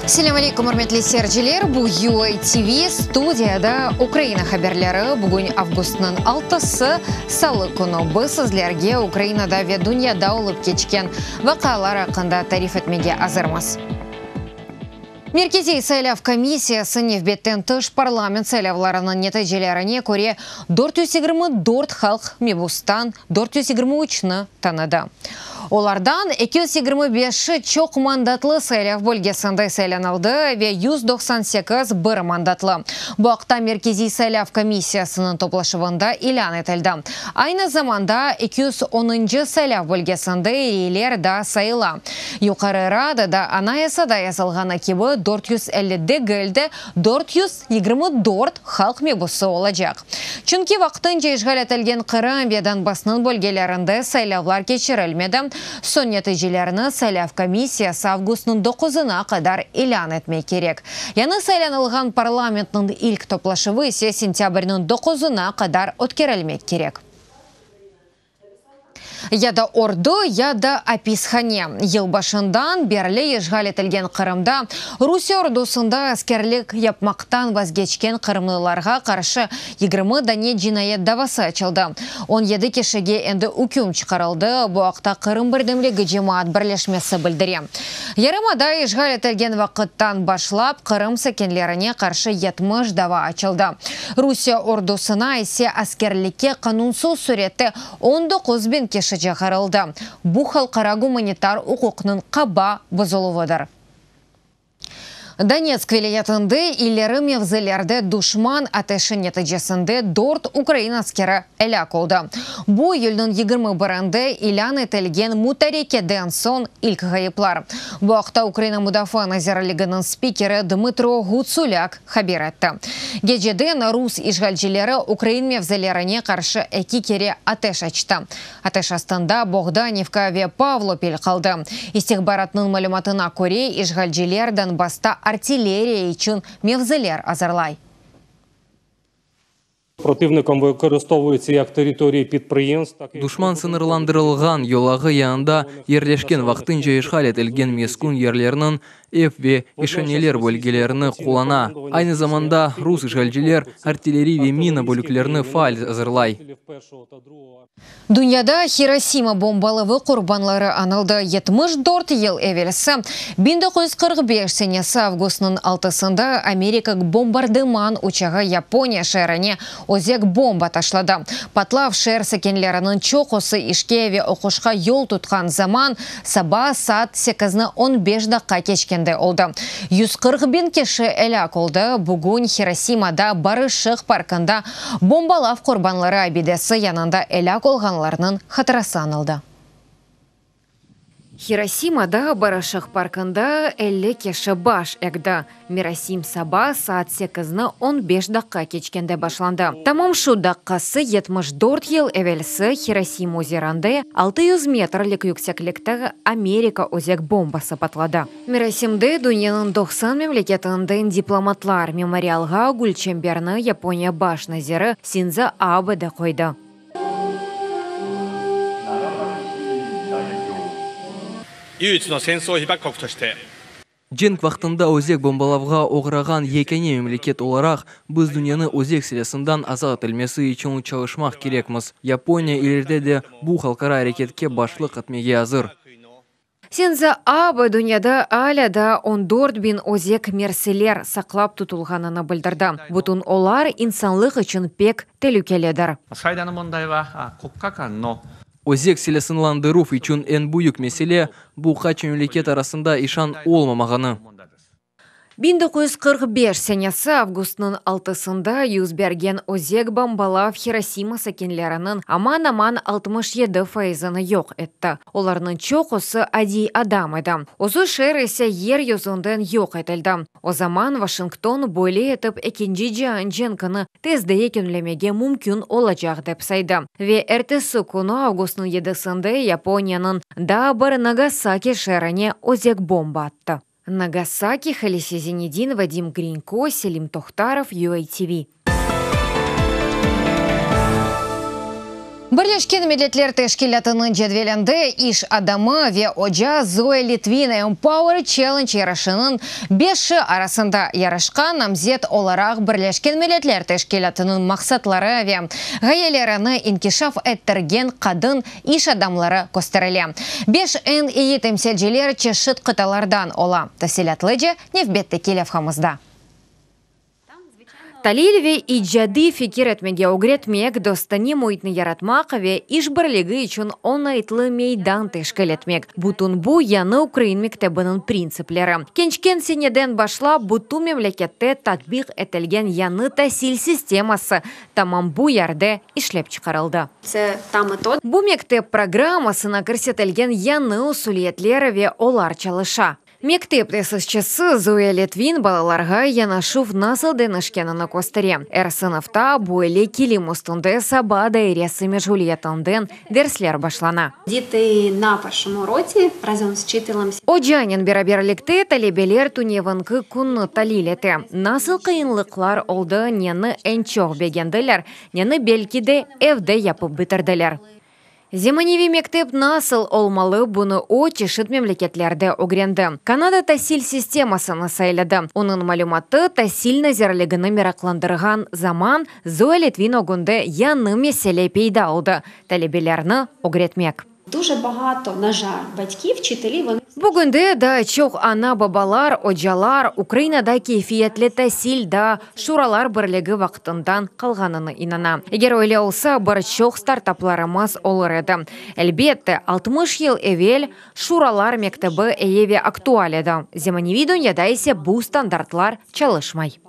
Assalamu alaikum, hurmatli seyirciler. Bu UATV studiyada Ukrayna haberleri. Bugün avgustның 6-sı salı günü biz sizlerge Ukraynada ve dünyada olup geçken vakalar hakkında tarif etmege hazırmız. Merkezi Saylov komissiyası nevbetten tış parlament saylavlarının neticelerine göre 424 halk mebustan 423'ni tanıdı. Olardan 225'i çok mandatlı saylov bölgesinde saylanıldı ve 198 bir mandatlı. Bu haqda Merkezi Saylov komissiyasının toplaşımında ilan etildi. Aynı zamanda 210. saylov bölgesinde eriler de sayıla. Yukarı Radada anayasada yazılğanı gibi 450'de gölde 424 halk mebusu olacak. Çünkü vaktınca işgal etilgen Kırım ve Donbass'ın bölgelerinde saylavlar geçirilmedi. Son neticelerini saylov komissiyası avgustның 9'una kadar ilan etmek gerek. Yani saylanılgan parlamentinin ilk toplaşıvı ise sentyabrның 9'una kadar ötkerilmek gerek. Ya da ordu ya da apishane. Yıl başından beri işgal etilgen Kırım'da Rusya ordusunda askerlik yapmaktan vazgeçken Kırımlılarga karşı 20 tane cinayet davası açıldı. 17 kişiye endi hüküm çıkarıldı. Bu haqda Kırım Birdemligi Cemaat Birleşmesi bildiriyor. Yarımada işgal etilgen vakittan başlap Kırım sakinlerine karşı 70 dava açıldı. Rusya ordusuna ise askerlikке kanunsuz surette 19.000 kişi çıkarıldı. Bu halkara humanitar hukukның kaba bozuluvudur. Donetsk vilayetinde ileri mevzilerde düşman ateşi neticesinde 4 Ukrayna askeri helak oldu. Bu yılın 21'inde ilan etilgen mütarekeden son ilk kayıplar. Bu haqda Ukrayna Müdafaa Nazirligi'nin spikeri Dmytro Gutsulyak haber etti. Geceden Rus işgalcileri Ukrayna mevzilerine karşı 2 kere ateş açtı. Ateş astında Bogdanivka ve Pavlopil kaldı. İstihbaratның malumatına göre işgalciler Donbass'ta артиллерия için mevziler hazırlay. Противником використовується як території підприємств, так і Düşman sınırlandırılgan yolağı yanında yerleşken vaktınca işgal etilgen meskun yerlerinin ev ve işhaneler bölgelerini kullana. Aynı zamanda Rus işgalciler artilleri ve mina bölüklerini faal hazırlay. Dünyada Hiroşima bombalığı kurbanları anıldı. 74 yıl evvelsi 1945 senesi avgustның 6'sında Amerika bombardıman uçağı Japonya şehrine özek bomba taşladı. Patlav şehir sakinlerinin çoğusu işke ve okuşka yol tutkan zaman sabah saat 8'ni 15 dakika geçkende oldu. 140.000 kişi helak oldu. Bugün Hiroşima'da Barışık Parkı'nda bombalav kurbanları abidesi yanında helak olganlarının hatırası anıldı. Hiroşima'da Barışık Parkı'nda 50 kişi baş ekdi. Merasim sabah saat 8'ni 15 dakika geçkende başlandı. Tamam şu dakikası 74 yıl evvelsi Hiroşima üzerinde 600 metrlik yükseklikte Amerika özek bombası patladı. Merasimde dünyanın 90 memleketinden diplomatlar memorialga gül çemberini Japonya baş naziri Shinzo Abe koydu. Cenk vaktında özek bombalavga uğragan yekene memleket olarak biz dünyanı özek silahından azat etmesi için çalışmak gerekmiz. Japonya ileride de bu halkara hareketke başlık etmeye hazır. Shinzo Abe dünyada hala da 14.000 özek mersiler saklap tutulganını bildirdi. Bütün olar insanlık için pek tehlikelidir. Özek silahsızlandırу için en büyük mesele bu kaç memleket arasında işan olmamağını. 1945 senesi avgustның 6'sında yüz bergen özek bombalav Hiroşima sakinlerinin aman 67%'ını yok etti. Onların çoğusu adi adam idi. Ozu şehir ise yeryüzünden yok edildi. O zaman Washington böyle etip ikinci Cihan Cenkini tezde yekünlemege mümkün olacak dep saydı. Ve ertesi günü avgustның 7'sinde Japonya'nın da bir Nagasaki şehrine özek bomba attı. Нагасаки, Халиси Зенедин, Вадим Гринько, Селим Тохтаров, UATV. Бірлешкен Милләтләр Тәшкилатының җәдвәлендә иш адамы ве Оджа Зоя Литвина Empower Challenge ярышының 5 арасында ярышкан намзет оларак Бірлешкен Милләтләр Тәшкилатының максатлары ве гаяләрен инкишаф эттерген кадын иш адамлары көстерелә. 5 ие тәмсилчеләр чешит кыталардан ола. Тәфсилатлы Невбетте Келевхамызда. Талилеве иджады фикир этмеге огретмек достани муйтны яратмак ве иш бірлігі үшін онайтлы мейдан тешкел етмек. Бутун бу яны Украин мектебінің принциплері. Кенчкен сенеден башла буту мемлекетте татбиқ етілген яны тәсіл системасы тамам бу ярде ишлеп чықарылды. Бу мектеп программасына көрсетілген яны усулетлері ве олар чалыша. Мектеп тесісчесі Зоя Литвин балаларға янашув насыл денішкеніні көстіре. Сыныфта буэле килим устунды саба дайресі межулиетанден дерслер башлана. Діти на першому році разом з вчителем. Оджанин бераберлікті талебелер туневінкі күнні талилеті. Насыл қиынлықлар олды нені әнчоқ бегенделер, нені белкиде evde yapıp bitirdiler. Земаневи мектеп насыл олмалы бұны о чешит мемлекетлерде огренді. Канада тәсіл системасыны сайлады. Оның малюматы тәсіл назерлігіні меракландырған заман Зоя Литвин огынды яны меселе пейда алды. Талебелерні огретмек. Дуже багато, на жаль, батьків, вчителів, вони... Бүгінде да чоқ ана бабалар, оджалар, Украинада кейфиетлі тәсіл да шуралар бірлігі вақытындан қалғаныны инана. Егер ойле олса, бір чоқ стартапларымыз олыр еді. Әлбетті, 60 ел евел шуралар мектебі әйеве актуал еді. Земаневи дүнияда есе бұл стандартлар чалышмай.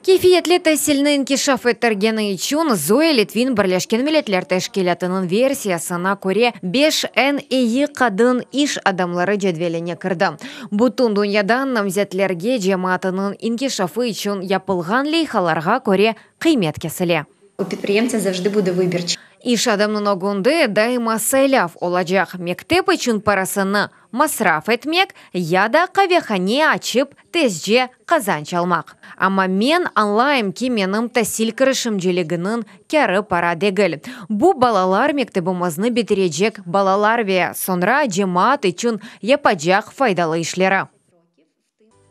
Кейфиетлі тәсілні инкишаф еттергені үшін Зоя Литвин Бірлешкен Милләтләр Тәшкилатының версиясына көре 5 ие қадын иш адамлары жедвелене кірді. Бұтын дүниядан намзетлерге жематының инкишафы үшін япылған лейхаларға көре қимет кесіле. У підприємця завжди буде вибір. Иш адамның огынды дайма сайляв олачак. Мектеп үшін парасыны масраф етмек, яда кавехане ачып тезже казан чалмақ. Ама мен анлайым ки менің тәсіл кірішім желігінің кәрі пара дегіл. Бу балалар мектебімізні бітірежек балалар ве сонра жемат үшін епаджақ файдалы ішлері.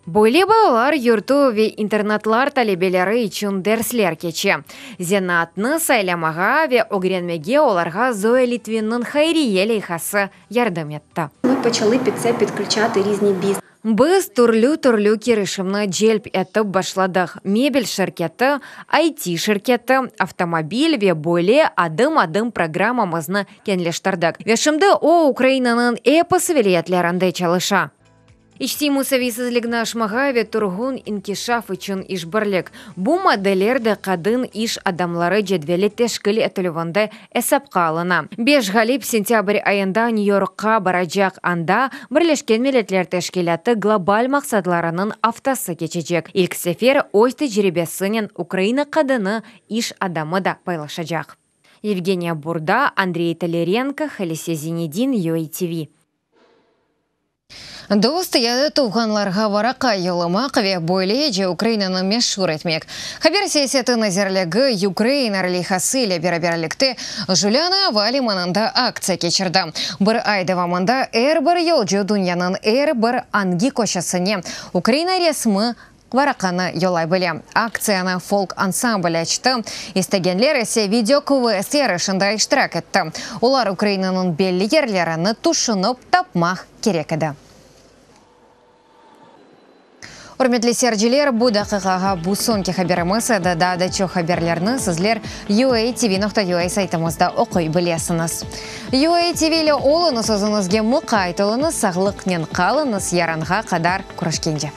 Бойле балалар юрту ве интернатлар талебелері үшін дәрслер кече. Зенатны сайлямаға ве огренмеге оларға Зоя Литвинның хайрие лейхасы ярдым етті. Ми почали під це підключати різні бізнес. Біз түрлі керішімні желп етіп башладық. Мебель шirketi, IT шirketi, автомобиль ве бойле адым-адым программамызны кенлештірдік. Вешімді о Украинаның эпосы велетлерінде чалыша. Ишти мусависізлігні ашмаға ве тұрғын инкишаф үшін иш бірлік. Бу моделерді қадын иш адамлары жедвелі тешкіл етілівінді әсапқа алына. 5 ғалип сентябрь айында Нью-Йоркқа баражақ анда Бірлешкен Милләтләр Тәшкилаты глобаль мақсадларының автасы кечечек. Илк сефер өз тәжірибесінен Украина қадыны иш адамы да пайлашачақ. Евгения Бурда, Андрей Толеренко, Халисе Зинедин, UATV. Досты яды туғанларға варақа елымақ ве бойле же Украинаны мешур етмек. Хабер сесеті назерлігі Украина релихасы ле бераберлікті Жуляна Валиманында акция кечірді. Бір айдывамында бір ел же дүнияның бір анги кошасыне Украина ресмі варақаны елай біле. Акцияны фолк ансамбль açты. Истегенлер есе видео КВС ярышында иштирак етті. Олар Украинаның белі ерлеріні тушынып тапмақ керек еді. Урметлі серджілер, бұ дақиқаға бұ сонки хаберімізі да чо хаберлерні сізлер UATV.ua сайтымызда оқой білесіңіз. UATV-лі олыңыз өзіңізге мұқайтылыңыз, сағлықнен қалыңыз, яранға қадар күрішкенде.